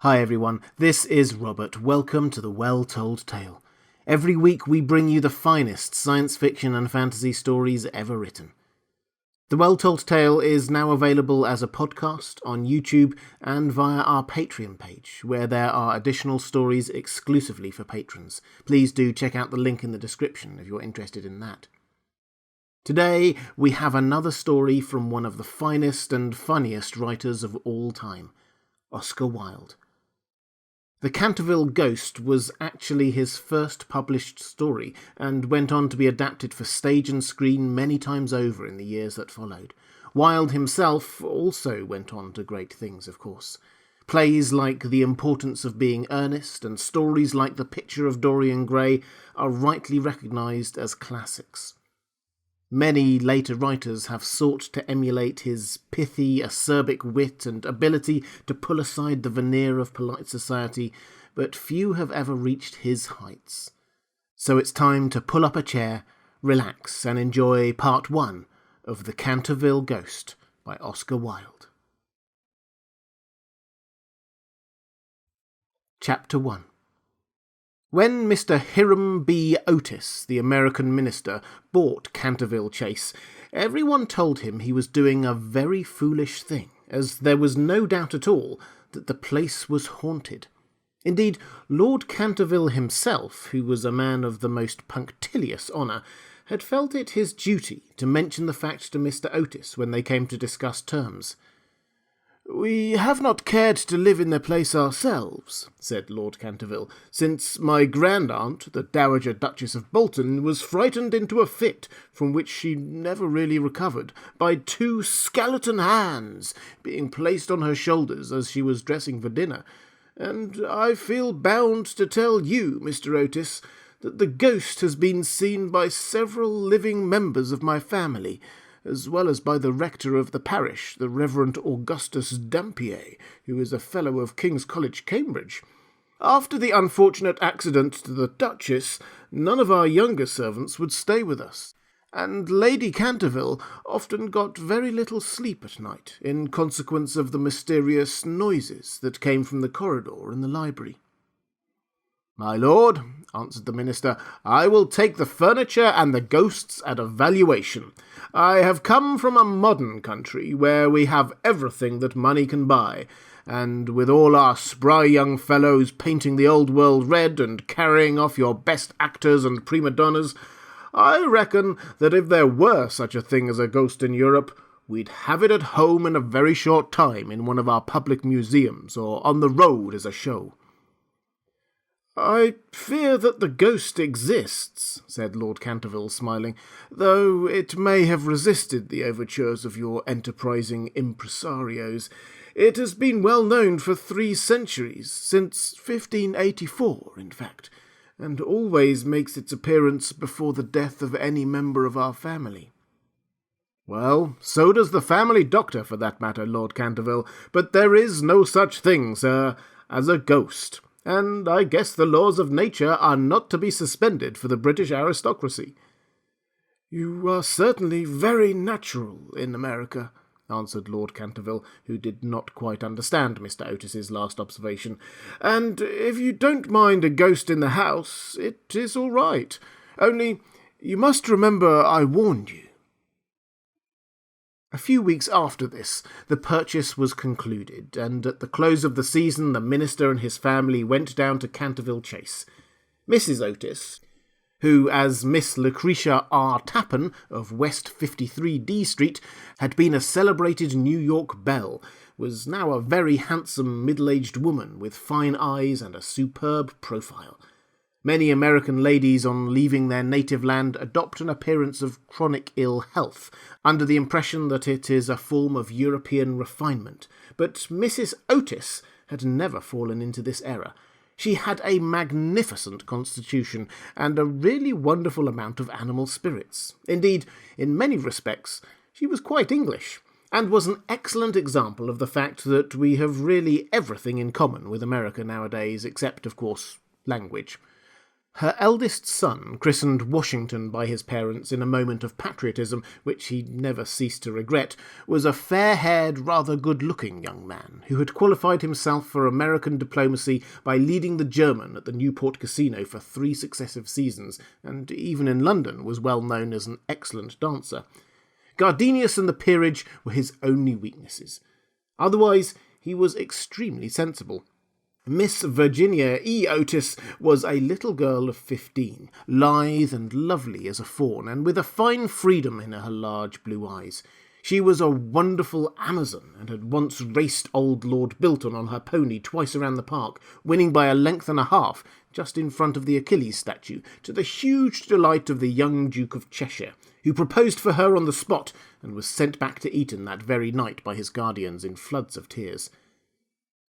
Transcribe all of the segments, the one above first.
Hi everyone, this is Robert. Welcome to The Well-Told Tale. Every week we bring you the finest science fiction and fantasy stories ever written. The Well-Told Tale is now available as a podcast on YouTube and via our Patreon page, where there are additional stories exclusively for patrons. Please do check out the link in the description if you're interested in that. Today we have another story from one of the finest and funniest writers of all time, Oscar Wilde. The Canterville Ghost was actually his first published story, and went on to be adapted for stage and screen many times over in the years that followed. Wilde himself also went on to great things, of course. Plays like The Importance of Being Earnest and stories like The Picture of Dorian Gray are rightly recognised as classics. Many later writers have sought to emulate his pithy, acerbic wit and ability to pull aside the veneer of polite society, but few have ever reached his heights. So it's time to pull up a chair, relax, and enjoy part 1 of The Canterville Ghost by Oscar Wilde. Chapter 1. When Mr. Hiram B. Otis, the American minister, bought Canterville Chase, everyone told him he was doing a very foolish thing, as there was no doubt at all that the place was haunted. Indeed, Lord Canterville himself, who was a man of the most punctilious honour, had felt it his duty to mention the fact to Mr. Otis when they came to discuss terms. "We have not cared to live in the place ourselves," said Lord Canterville, "since my grand-aunt, the Dowager Duchess of Bolton, was frightened into a fit, from which she never really recovered, by 2 skeleton hands being placed on her shoulders as she was dressing for dinner, and I feel bound to tell you, Mr. Otis, that the ghost has been seen by several living members of my family, as well as by the rector of the parish, the Reverend Augustus Dampier, who is a fellow of King's College, Cambridge. After the unfortunate accident to the Duchess, none of our younger servants would stay with us, and Lady Canterville often got very little sleep at night, in consequence of the mysterious noises that came from the corridor and the library." "My lord," answered the minister, "I will take the furniture and the ghosts at a valuation. I have come from a modern country, where we have everything that money can buy, and with all our spry young fellows painting the old world red and carrying off your best actors and prima donnas, I reckon that if there were such a thing as a ghost in Europe, we'd have it at home in a very short time in one of our public museums, or on the road as a show." "I fear that the ghost exists," said Lord Canterville, smiling, "though it may have resisted the overtures of your enterprising impresarios. It has been well known for 3 centuries, since 1584, in fact, and always makes its appearance before the death of any member of our family." "Well, so does the family doctor, for that matter, Lord Canterville, but there is no such thing, sir, as a ghost. And I guess the laws of nature are not to be suspended for the British aristocracy." "You are certainly very natural in America," answered Lord Canterville, who did not quite understand Mr. Otis's last observation, "and if you don't mind a ghost in the house, it is all right. Only, you must remember I warned you." A few weeks after this, the purchase was concluded, and at the close of the season the minister and his family went down to Canterville Chase. Mrs. Otis, who, as Miss Lucretia R. Tappan of West 53 D Street, had been a celebrated New York belle, was now a very handsome middle-aged woman with fine eyes and a superb profile. Many American ladies, on leaving their native land, adopt an appearance of chronic ill health, under the impression that it is a form of European refinement. But Mrs. Otis had never fallen into this error. She had a magnificent constitution, and a really wonderful amount of animal spirits. Indeed, in many respects, she was quite English, and was an excellent example of the fact that we have really everything in common with America nowadays, except, of course, language. Her eldest son, christened Washington by his parents in a moment of patriotism which he never ceased to regret, was a fair-haired, rather good-looking young man who had qualified himself for American diplomacy by leading the German at the Newport Casino for 3 successive seasons, and even in London was well known as an excellent dancer. Gardenius and the peerage were his only weaknesses. Otherwise, he was extremely sensible. Miss Virginia E. Otis was a little girl of 15, lithe and lovely as a fawn, and with a fine freedom in her large blue eyes. She was a wonderful Amazon, and had once raced old Lord Bilton on her pony twice around the park, winning by a length and a half, just in front of the Achilles statue, to the huge delight of the young Duke of Cheshire, who proposed for her on the spot, and was sent back to Eton that very night by his guardians in floods of tears.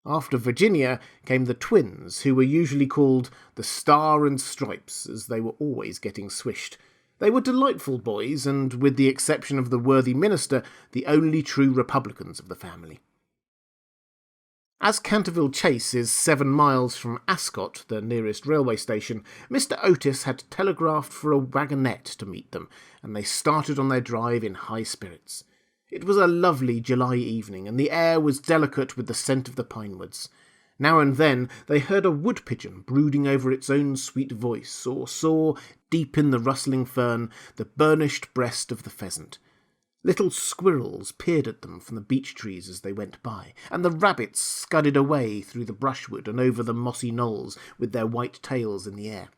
After Virginia came the twins, who were usually called the Star and Stripes, as they were always getting swished. They were delightful boys, and, with the exception of the worthy minister, the only true republicans of the family. As Canterville Chase is 7 miles from Ascot, the nearest railway station, Mr. Otis had telegraphed for a wagonette to meet them, and they started on their drive in high spirits. It was a lovely July evening, and the air was delicate with the scent of the pinewoods. Now and then they heard a wood-pigeon brooding over its own sweet voice, or saw, deep in the rustling fern, the burnished breast of the pheasant. Little squirrels peered at them from the beech trees as they went by, and the rabbits scudded away through the brushwood and over the mossy knolls with their white tails in the air.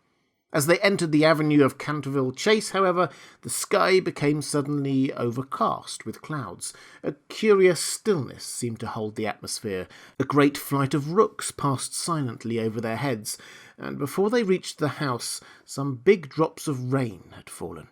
As they entered the avenue of Canterville Chase, however, the sky became suddenly overcast with clouds. A curious stillness seemed to hold the atmosphere. A great flight of rooks passed silently over their heads, and before they reached the house, some big drops of rain had fallen.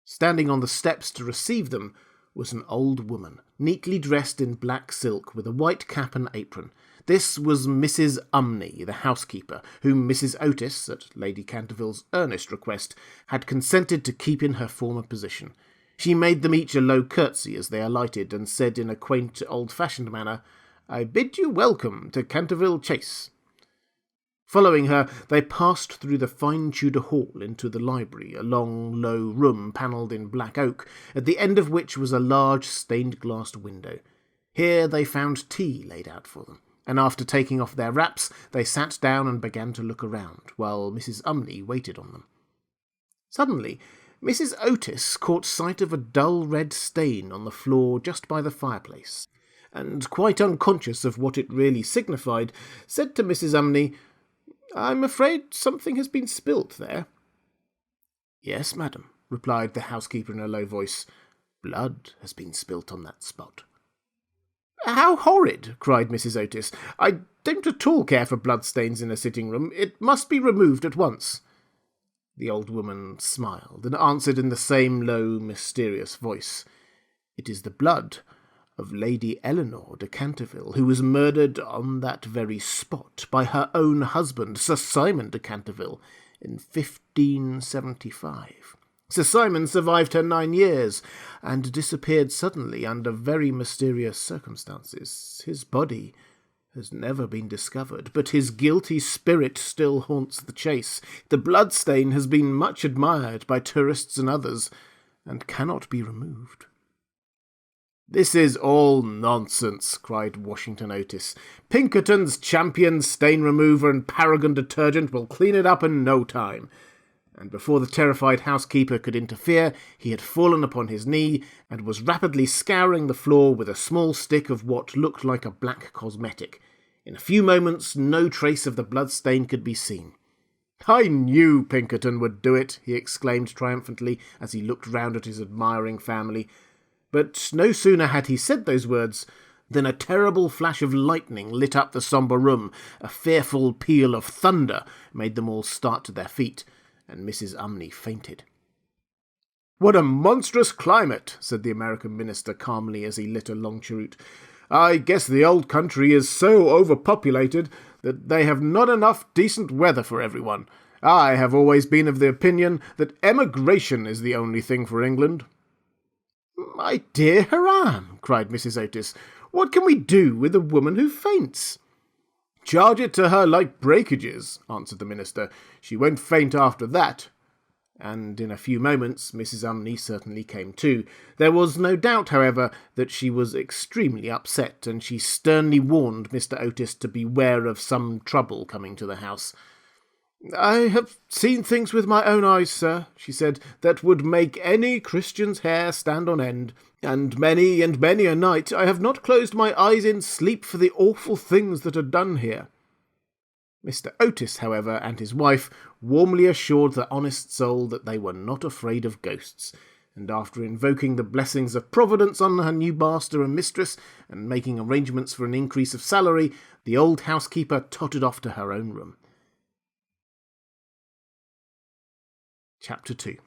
Standing on the steps to receive them was an old woman, neatly dressed in black silk, with a white cap and apron. This was Mrs. Umney, the housekeeper, whom Mrs. Otis, at Lady Canterville's earnest request, had consented to keep in her former position. She made them each a low curtsy as they alighted, and said in a quaint, old-fashioned manner, "I bid you welcome to Canterville Chase." Following her, they passed through the fine Tudor hall into the library, a long, low room panelled in black oak, at the end of which was a large stained-glass window. Here they found tea laid out for them, and after taking off their wraps, they sat down and began to look around, while Mrs. Umney waited on them. Suddenly, Mrs. Otis caught sight of a dull red stain on the floor just by the fireplace, and, quite unconscious of what it really signified, said to Mrs. Umney, "I'm afraid something has been spilt there." "Yes, madam," replied the housekeeper in a low voice. "Blood has been spilt on that spot." "How horrid!" cried Mrs. Otis. "I don't at all care for bloodstains in a sitting-room. It must be removed at once." The old woman smiled, and answered in the same low, mysterious voice, "It is the blood of Lady Eleanor de Canterville, who was murdered on that very spot by her own husband, Sir Simon de Canterville, in 1575. Sir Simon survived her 9 years, and disappeared suddenly under very mysterious circumstances. His body has never been discovered, but his guilty spirit still haunts the Chase. The bloodstain has been much admired by tourists and others, and cannot be removed." "This is all nonsense," cried Washington Otis. "Pinkerton's champion stain remover and Paragon detergent will clean it up in no time." And before the terrified housekeeper could interfere, he had fallen upon his knee, and was rapidly scouring the floor with a small stick of what looked like a black cosmetic. In a few moments no trace of the bloodstain could be seen. "I knew Pinkerton would do it," he exclaimed triumphantly, as he looked round at his admiring family. But no sooner had he said those words than a terrible flash of lightning lit up the sombre room. A fearful peal of thunder made them all start to their feet, and Mrs. Umney fainted. "What a monstrous climate," said the American minister calmly as he lit a long cheroot. "I guess the old country is so overpopulated that they have not enough decent weather for everyone. I have always been of the opinion that emigration is the only thing for England." "My dear Hiram," cried Mrs. Otis, "what can we do with a woman who faints?" "Charge it to her like breakages," answered the minister. "She won't faint after that." And in a few moments Mrs. Umney certainly came to. There was no doubt, however, that she was extremely upset, and she sternly warned Mr. Otis to beware of some trouble coming to the house. "I have seen things with my own eyes, sir," she said, "that would make any Christian's hair stand on end, and many a night I have not closed my eyes in sleep for the awful things that are done here." Mr. Otis, however, and his wife warmly assured the honest soul that they were not afraid of ghosts, and after invoking the blessings of Providence on her new master and mistress, and making arrangements for an increase of salary, the old housekeeper tottered off to her own room. Chapter 2.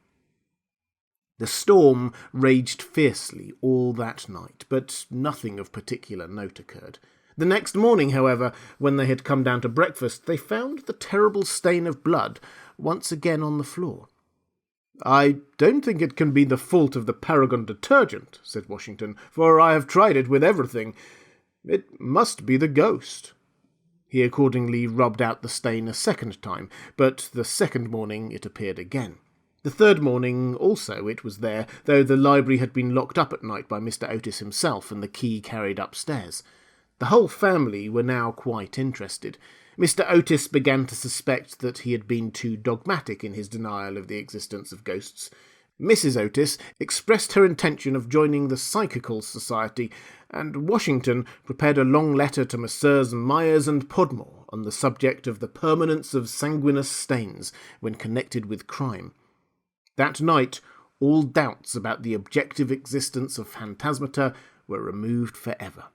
The storm raged fiercely all that night, but nothing of particular note occurred. The next morning, however, when they had come down to breakfast, they found the terrible stain of blood once again on the floor. "I don't think it can be the fault of the Paragon detergent," said Washington, "for I have tried it with everything. It must be the ghost." He accordingly rubbed out the stain a second time, but the second morning it appeared again. The third morning also it was there, though the library had been locked up at night by Mr. Otis himself and the key carried upstairs. The whole family were now quite interested. Mr. Otis began to suspect that he had been too dogmatic in his denial of the existence of ghosts. Mrs. Otis expressed her intention of joining the Psychical Society, and Washington prepared a long letter to Messrs. Myers and Podmore on the subject of the permanence of sanguineous stains when connected with crime. That night all doubts about the objective existence of phantasmata were removed for ever.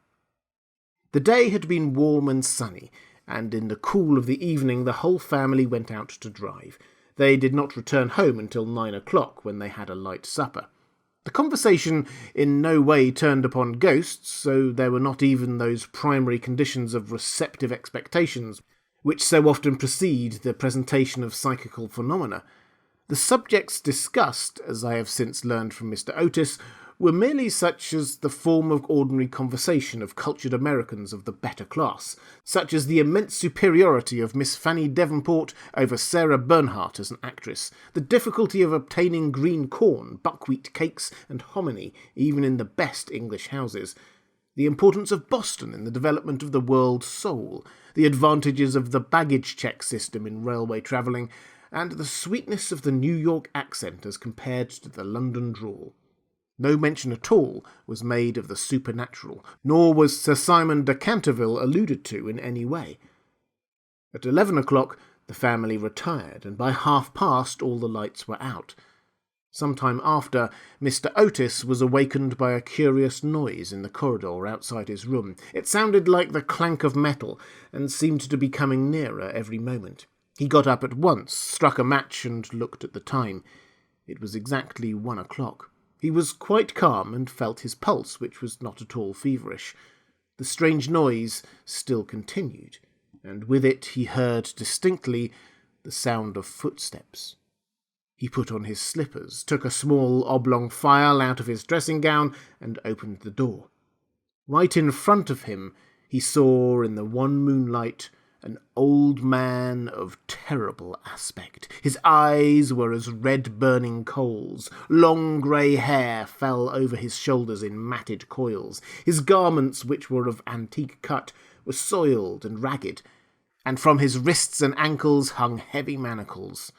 The day had been warm and sunny, and in the cool of the evening the whole family went out to drive. They did not return home until 9 o'clock, when they had a light supper. The conversation in no way turned upon ghosts, so there were not even those primary conditions of receptive expectations which so often precede the presentation of psychical phenomena. The subjects discussed, as I have since learned from Mr. Otis, were merely such as the form of ordinary conversation of cultured Americans of the better class, such as the immense superiority of Miss Fanny Devonport over Sarah Bernhardt as an actress, the difficulty of obtaining green corn, buckwheat cakes, and hominy, even in the best English houses, the importance of Boston in the development of the world soul, the advantages of the baggage check system in railway travelling, and the sweetness of the New York accent as compared to the London drawl. No mention at all was made of the supernatural, nor was Sir Simon de Canterville alluded to in any way. At 11 o'clock the family retired, and by past all the lights were out. Some time after, Mr. Otis was awakened by a curious noise in the corridor outside his room. It sounded like the clank of metal, and seemed to be coming nearer every moment. He got up at once, struck a match, and looked at the time. It was exactly 1 o'clock. He was quite calm, and felt his pulse, which was not at all feverish. The strange noise still continued, and with it he heard distinctly the sound of footsteps. He put on his slippers, took a small oblong file out of his dressing gown, and opened the door. Right in front of him he saw in the wan moonlight an old man of terrible aspect. His eyes were as red burning coals. Long grey hair fell over his shoulders in matted coils. His garments, which were of antique cut, were soiled and ragged, and from his wrists and ankles hung heavy manacles.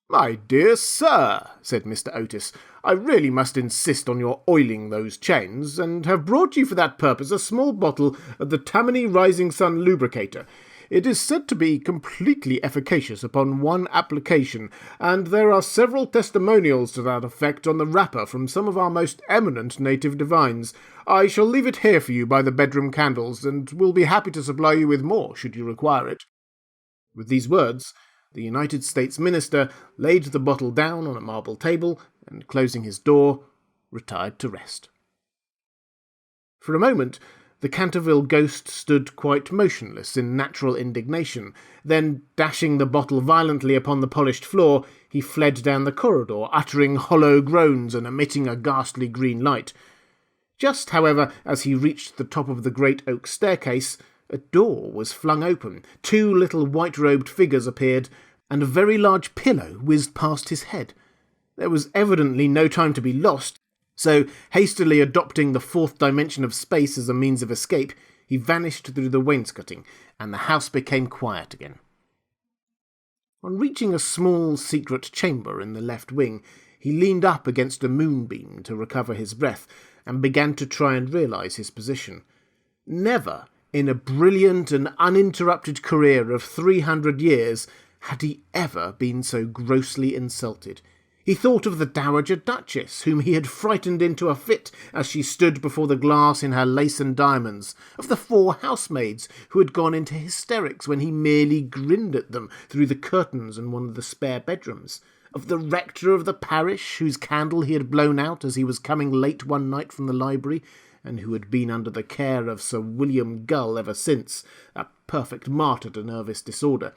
"My dear sir," said Mr. Otis, "I really must insist on your oiling those chains, and have brought you for that purpose a small bottle of the Tammany Rising Sun Lubricator. It is said to be completely efficacious upon one application, and there are several testimonials to that effect on the wrapper from some of our most eminent native divines. I shall leave it here for you by the bedroom candles, and will be happy to supply you with more, should you require it." With these words, the United States Minister laid the bottle down on a marble table, and, closing his door, retired to rest. For a moment, the Canterville Ghost stood quite motionless in natural indignation. Then, dashing the bottle violently upon the polished floor, he fled down the corridor, uttering hollow groans and emitting a ghastly green light. Just, however, as he reached the top of the great oak staircase, A door was flung open, 2 little white-robed figures appeared, and a very large pillow whizzed past his head. There was evidently no time to be lost, so, hastily adopting the 4th dimension of space as a means of escape, he vanished through the wainscoting, and the house became quiet again. On reaching a small secret chamber in the left wing, he leaned up against a moonbeam to recover his breath, and began to try and realise his position. Never, in a brilliant and uninterrupted career of 300 years, had he ever been so grossly insulted. He thought of the Dowager Duchess, whom he had frightened into a fit as she stood before the glass in her lace and diamonds, of the 4 housemaids who had gone into hysterics when he merely grinned at them through the curtains in one of the spare bedrooms, of the rector of the parish whose candle he had blown out as he was coming late one night from the library, and who had been under the care of Sir William Gull ever since, a perfect martyr to nervous disorder,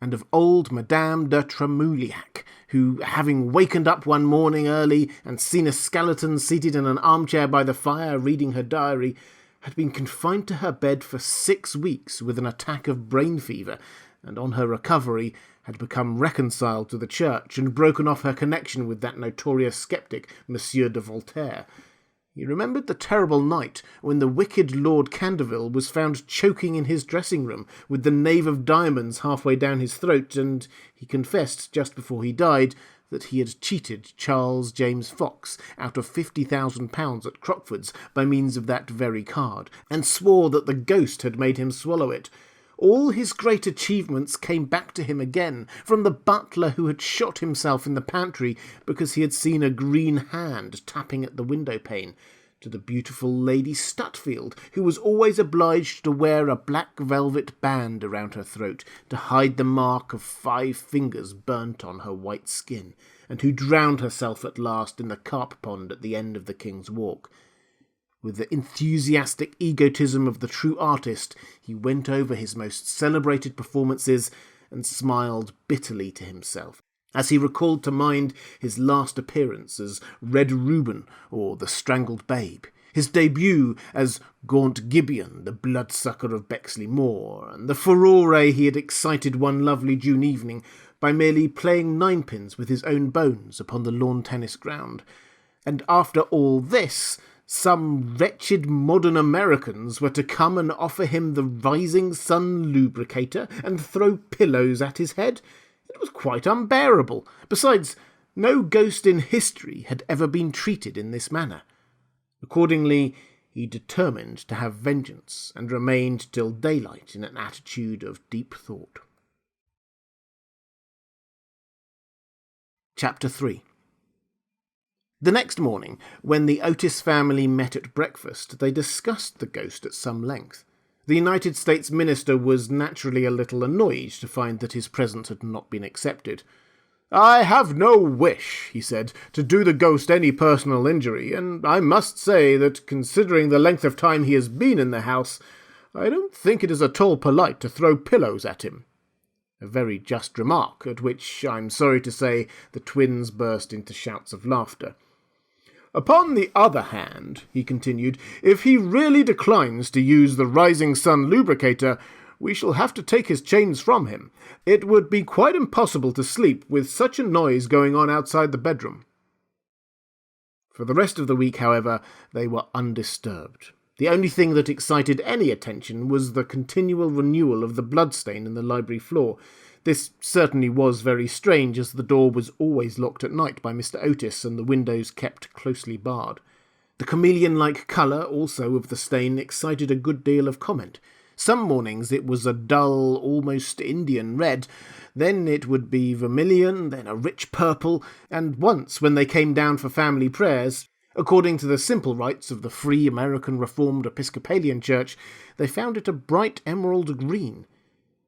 and of old Madame de Tremouliac, who, having wakened up one morning early and seen a skeleton seated in an armchair by the fire reading her diary, had been confined to her bed for 6 weeks with an attack of brain fever, and on her recovery had become reconciled to the Church and broken off her connection with that notorious sceptic, Monsieur de Voltaire. He remembered the terrible night when the wicked Lord Canterville was found choking in his dressing-room with the knave of diamonds halfway down his throat, and he confessed just before he died that he had cheated Charles James Fox out of £50,000 at Crockford's by means of that very card, and swore that the ghost had made him swallow it. All his great achievements came back to him again, from the butler who had shot himself in the pantry because he had seen a green hand tapping at the window-pane, to the beautiful Lady Stutfield, who was always obliged to wear a black velvet band around her throat to hide the mark of 5 fingers burnt on her white skin, and who drowned herself at last in the carp pond at the end of the King's Walk. With the enthusiastic egotism of the true artist, he went over his most celebrated performances and smiled bitterly to himself, as he recalled to mind his last appearance as Red Reuben or the Strangled Babe, his debut as Gaunt Gibeon, the bloodsucker of Bexley Moor, and the furore he had excited one lovely June evening by merely playing ninepins with his own bones upon the lawn tennis ground. And after all this, some wretched modern Americans were to come and offer him the Rising Sun lubricator and throw pillows at his head. It was quite unbearable. Besides, no ghost in history had ever been treated in this manner. Accordingly, he determined to have vengeance, and remained till daylight in an attitude of deep thought. Chapter 3. The next morning, when the Otis family met at breakfast, they discussed the ghost at some length. The United States minister was naturally a little annoyed to find that his present had not been accepted. "I have no wish," he said, "to do the ghost any personal injury, and I must say that, considering the length of time he has been in the house, I don't think it is at all polite to throw pillows at him." A very just remark, at which, I'm sorry to say, the twins burst into shouts of laughter. "Upon the other hand," he continued, "if he really declines to use the Rising Sun lubricator, we shall have to take his chains from him. It would be quite impossible to sleep with such a noise going on outside the bedroom." For the rest of the week, however, they were undisturbed. The only thing that excited any attention was the continual renewal of the bloodstain in the library floor. This certainly was very strange, as the door was always locked at night by Mr. Otis and the windows kept closely barred. The chameleon-like colour also of the stain excited a good deal of comment. Some mornings it was a dull, almost Indian red, then it would be vermilion, then a rich purple, and once, when they came down for family prayers, according to the simple rites of the Free American Reformed Episcopalian Church, they found it a bright emerald green.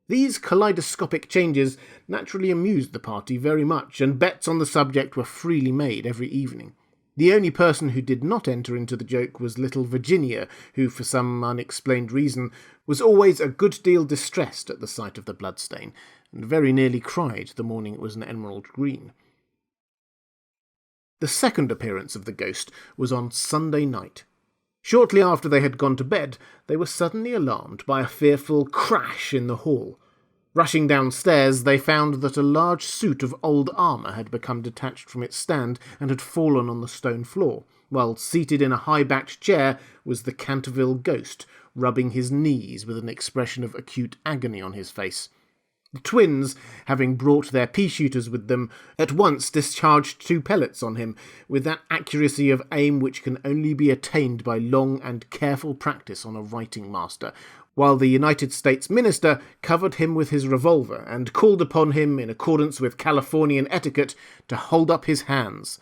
These kaleidoscopic changes naturally amused the party very much, and bets on the subject were freely made every evening. The only person who did not enter into the joke was little Virginia, who, for some unexplained reason, was always a good deal distressed at the sight of the bloodstain, and very nearly cried the morning it was an emerald green. The second appearance of the ghost was on Sunday night. Shortly after they had gone to bed, they were suddenly alarmed by a fearful crash in the hall. Rushing downstairs, they found that a large suit of old armour had become detached from its stand and had fallen on the stone floor, while seated in a high-backed chair was the Canterville Ghost, rubbing his knees with an expression of acute agony on his face. The twins, having brought their pea-shooters with them, at once discharged 2 pellets on him, with that accuracy of aim which can only be attained by long and careful practice on a writing-master, while the United States Minister covered him with his revolver and called upon him, in accordance with Californian etiquette, to hold up his hands.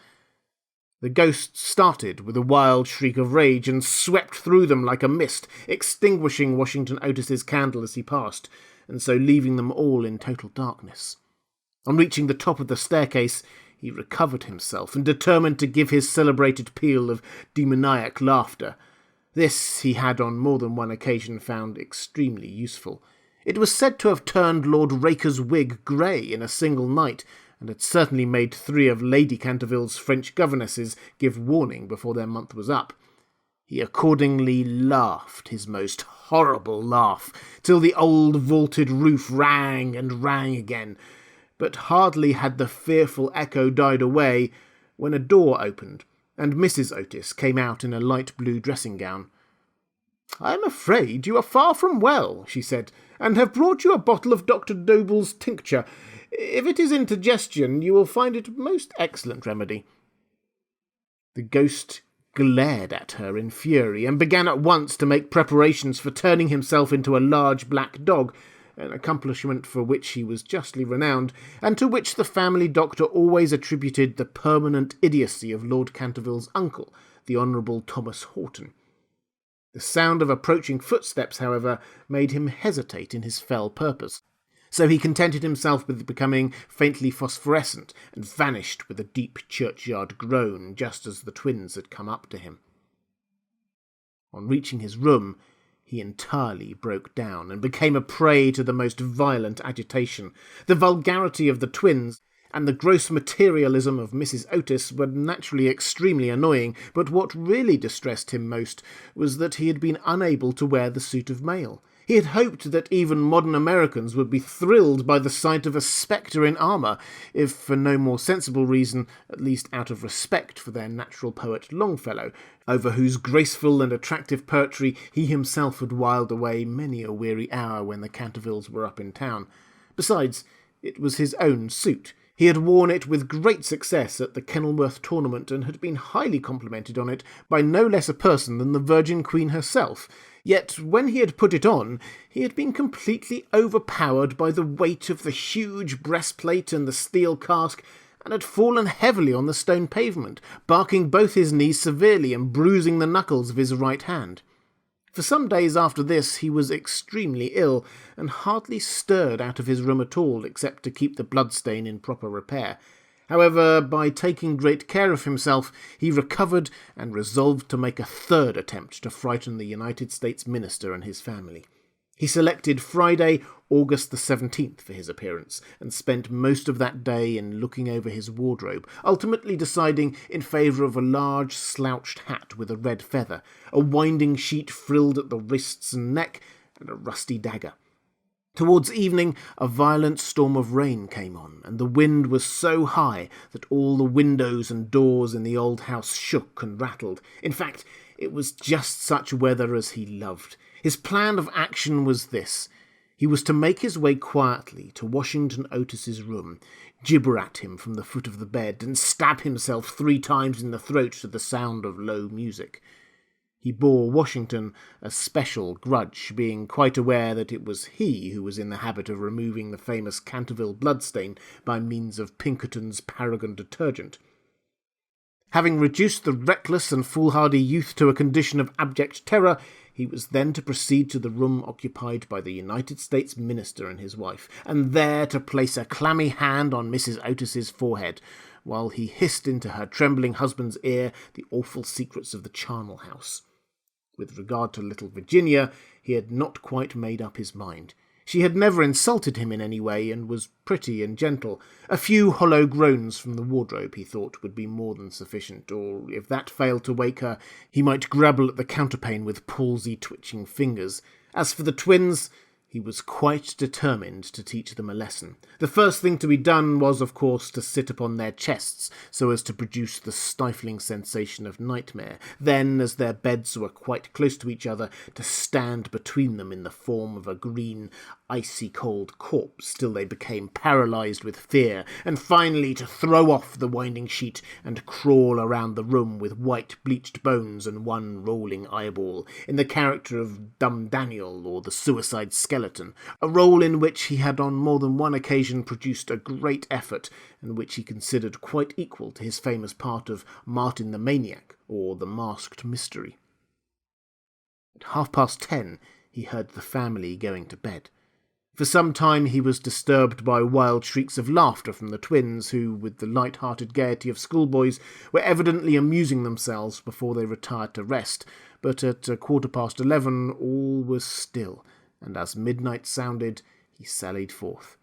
The Ghost started with a wild shriek of rage and swept through them like a mist, extinguishing Washington Otis's candle as he passed, and so leaving them all in total darkness. On reaching the top of the staircase, he recovered himself and determined to give his celebrated peal of demoniac laughter. This he had on more than one occasion found extremely useful. It was said to have turned Lord Raker's wig grey in a single night, and had certainly made 3 of Lady Canterville's French governesses give warning before their month was up. He accordingly laughed his most horrible laugh, till the old vaulted roof rang and rang again, but hardly had the fearful echo died away when a door opened, and Mrs. Otis came out in a light blue dressing-gown. "I am afraid you are far from well," she said, "and have brought you a bottle of Dr. Dobell's tincture. If it is indigestion, you will find it a most excellent remedy." The Ghost glared at her in fury, and began at once to make preparations for turning himself into a large black dog, an accomplishment for which he was justly renowned, and to which the family doctor always attributed the permanent idiocy of Lord Canterville's uncle, the Honourable Thomas Horton. The sound of approaching footsteps, however, made him hesitate in his fell purpose, so he contented himself with becoming faintly phosphorescent, and vanished with a deep churchyard groan just as the twins had come up to him. On reaching his room, he entirely broke down, and became a prey to the most violent agitation. The vulgarity of the twins and the gross materialism of Mrs. Otis were naturally extremely annoying, but what really distressed him most was that he had been unable to wear the suit of mail. He had hoped that even modern Americans would be thrilled by the sight of a spectre in armour, if for no more sensible reason, at least out of respect for their natural poet Longfellow, over whose graceful and attractive poetry he himself had whiled away many a weary hour when the Cantervilles were up in town. Besides, it was his own suit. He had worn it with great success at the Kenilworth tournament, and had been highly complimented on it by no less a person than the Virgin Queen herself. Yet when he had put it on, he had been completely overpowered by the weight of the huge breastplate and the steel casque, and had fallen heavily on the stone pavement, barking both his knees severely and bruising the knuckles of his right hand. For some days after this he was extremely ill, and hardly stirred out of his room at all, except to keep the bloodstain in proper repair. However, by taking great care of himself, he recovered and resolved to make a 3rd attempt to frighten the United States Minister and his family. He selected Friday, August the 17th for his appearance, and spent most of that day in looking over his wardrobe, ultimately deciding in favour of a large slouched hat with a red feather, a winding sheet frilled at the wrists and neck, and a rusty dagger. Towards evening, a violent storm of rain came on, and the wind was so high that all the windows and doors in the old house shook and rattled. In fact, it was just such weather as he loved. His plan of action was this. He was to make his way quietly to Washington Otis's room, gibber at him from the foot of the bed, and stab himself 3 times in the throat to the sound of low music. He bore Washington a special grudge, being quite aware that it was he who was in the habit of removing the famous Canterville bloodstain by means of Pinkerton's Paragon detergent. Having reduced the reckless and foolhardy youth to a condition of abject terror, he was then to proceed to the room occupied by the United States Minister and his wife, and there to place a clammy hand on Mrs. Otis's forehead, while he hissed into her trembling husband's ear the awful secrets of the charnel house. With regard to little Virginia, he had not quite made up his mind. She had never insulted him in any way, and was pretty and gentle. A few hollow groans from the wardrobe, he thought, would be more than sufficient, or if that failed to wake her, he might grabble at the counterpane with palsy-twitching fingers. As for the twins, he was quite determined to teach them a lesson. The first thing to be done was, of course, to sit upon their chests so as to produce the stifling sensation of nightmare. Then, as their beds were quite close to each other, to stand between them in the form of a green, icy-cold corpse till they became paralysed with fear, and finally to throw off the winding sheet and crawl around the room with white bleached bones and one rolling eyeball, in the character of Dumb Daniel or the Suicide Skeleton, a role in which he had on more than one occasion produced a great effort, and which he considered quite equal to his famous part of Martin the Maniac or the Masked Mystery. At 10:30 he heard the family going to bed. For some time he was disturbed by wild shrieks of laughter from the twins, who, with the light-hearted gaiety of schoolboys, were evidently amusing themselves before they retired to rest, but at 11:15 all was still, and as midnight sounded, he sallied forth.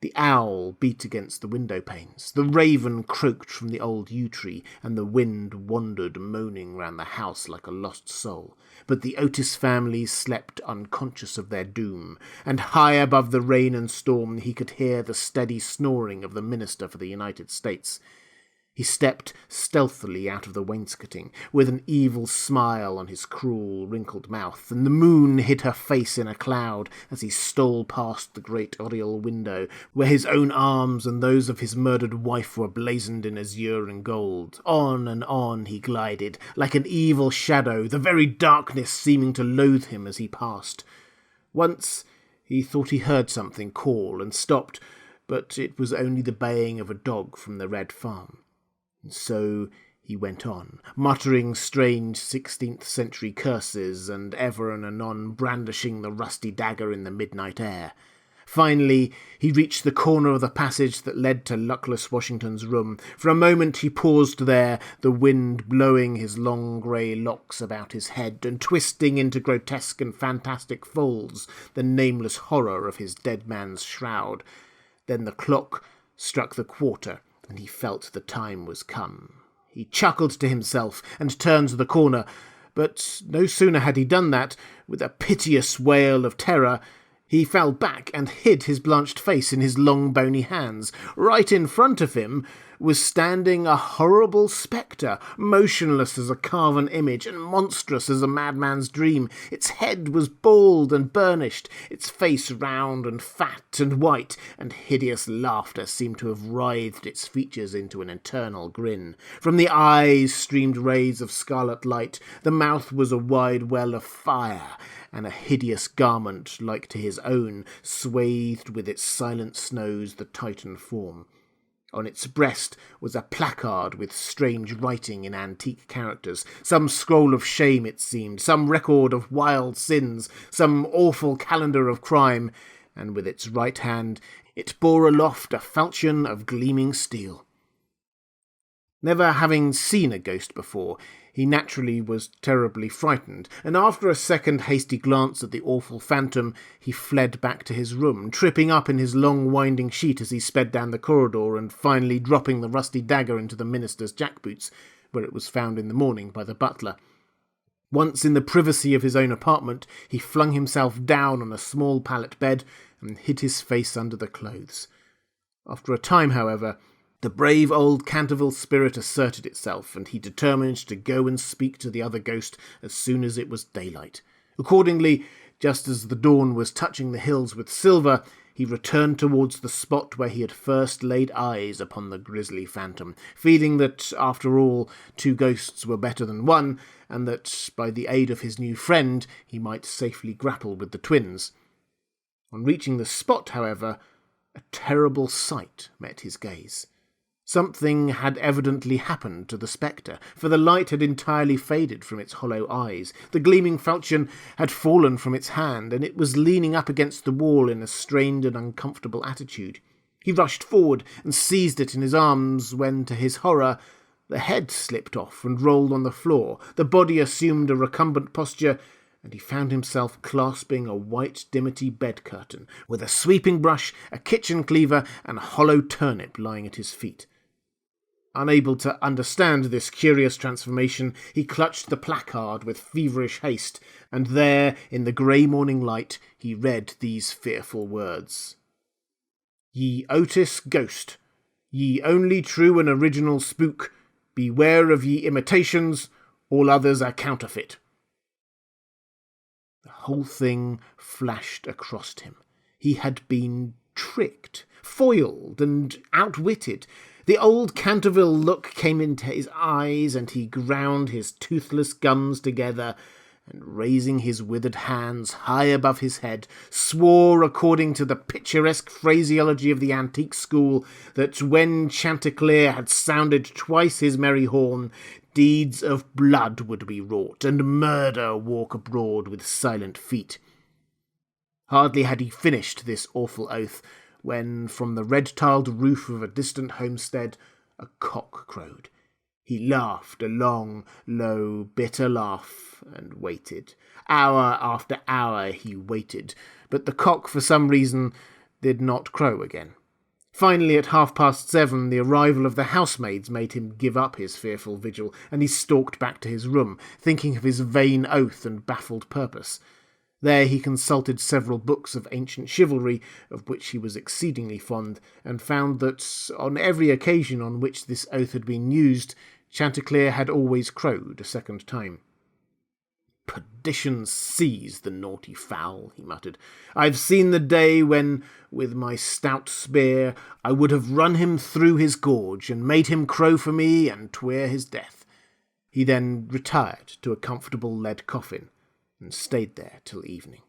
The owl beat against the window-panes, the raven croaked from the old yew-tree, and the wind wandered moaning round the house like a lost soul. But the Otis family slept unconscious of their doom, and high above the rain and storm he could hear the steady snoring of the Minister for the United States. He stepped stealthily out of the wainscoting, with an evil smile on his cruel, wrinkled mouth, and the moon hid her face in a cloud as he stole past the great oriel window, where his own arms and those of his murdered wife were blazoned in azure and gold. On and on he glided, like an evil shadow, the very darkness seeming to loathe him as he passed. Once he thought he heard something call, and stopped, but it was only the baying of a dog from the Red Farm. And so he went on, muttering strange 16th-century curses and ever and anon brandishing the rusty dagger in the midnight air. Finally, he reached the corner of the passage that led to luckless Washington's room. For a moment he paused there, the wind blowing his long grey locks about his head and twisting into grotesque and fantastic folds the nameless horror of his dead man's shroud. Then the clock struck the quarter, and he felt the time was come. He chuckled to himself and turned the corner, but no sooner had he done that, with a piteous wail of terror, he fell back and hid his blanched face in his long bony hands. Right in front of him was standing a horrible spectre, motionless as a carven image and monstrous as a madman's dream. Its head was bald and burnished, its face round and fat and white, and hideous laughter seemed to have writhed its features into an eternal grin. From the eyes streamed rays of scarlet light, the mouth was a wide well of fire, and a hideous garment, like to his own, swathed with its silent snows the Titan form. On its breast was a placard with strange writing in antique characters, some scroll of shame, it seemed, some record of wild sins, some awful calendar of crime, and with its right hand it bore aloft a falchion of gleaming steel. Never having seen a ghost before, he naturally was terribly frightened, and after a second hasty glance at the awful phantom, he fled back to his room, tripping up in his long winding sheet as he sped down the corridor, and finally dropping the rusty dagger into the minister's jackboots, where it was found in the morning by the butler. Once in the privacy of his own apartment, he flung himself down on a small pallet bed and hid his face under the clothes. After a time, however, the brave old Canterville spirit asserted itself, and he determined to go and speak to the other ghost as soon as it was daylight. Accordingly, just as the dawn was touching the hills with silver, he returned towards the spot where he had first laid eyes upon the grisly phantom, feeling that, after all, two ghosts were better than one, and that, by the aid of his new friend, he might safely grapple with the twins. On reaching the spot, however, a terrible sight met his gaze. Something had evidently happened to the spectre, for the light had entirely faded from its hollow eyes. The gleaming falchion had fallen from its hand, and it was leaning up against the wall in a strained and uncomfortable attitude. He rushed forward and seized it in his arms when, to his horror, the head slipped off and rolled on the floor. The body assumed a recumbent posture, and he found himself clasping a white dimity bed curtain, with a sweeping brush, a kitchen cleaver, and a hollow turnip lying at his feet. Unable to understand this curious transformation, he clutched the placard with feverish haste, and there, in the grey morning light, he read these fearful words. "Ye Otis Ghost, ye only true and original spook, beware of ye imitations, all others are counterfeit." The whole thing flashed across him. He had been tricked, foiled, and outwitted. The old Canterville look came into his eyes, and he ground his toothless gums together, and raising his withered hands high above his head, swore, according to the picturesque phraseology of the antique school, that when Chanticleer had sounded twice his merry horn, deeds of blood would be wrought, and murder walk abroad with silent feet. Hardly had he finished this awful oath, when from the red-tiled roof of a distant homestead a cock crowed. He laughed a long, low, bitter laugh, and waited. Hour after hour he waited, but the cock, for some reason, did not crow again. Finally, at 7:30, the arrival of the housemaids made him give up his fearful vigil, and he stalked back to his room, thinking of his vain oath and baffled purpose. There he consulted several books of ancient chivalry, of which he was exceedingly fond, and found that, on every occasion on which this oath had been used, Chanticleer had always crowed a second time. "Perdition seize the naughty fowl," he muttered. "I've seen the day when, with my stout spear, I would have run him through his gorge, and made him crow for me, and 'twere his death." He then retired to a comfortable lead coffin, and stayed there till evening.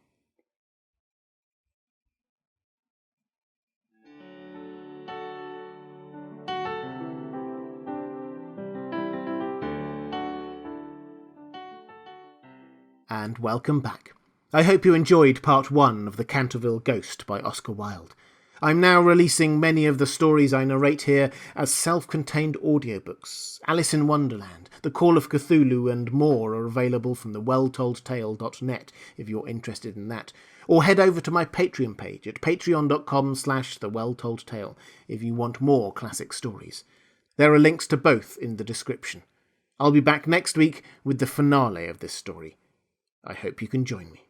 And welcome back. I hope you enjoyed part 1 of The Canterville Ghost by Oscar Wilde. I'm now releasing many of the stories I narrate here as self-contained audiobooks. Alice in Wonderland, The Call of Cthulhu, and more are available from thewelltoldtale.net if you're interested in that. Or head over to my Patreon page at patreon.com/thewelltoldtale if you want more classic stories. There are links to both in the description. I'll be back next week with the finale of this story. I hope you can join me.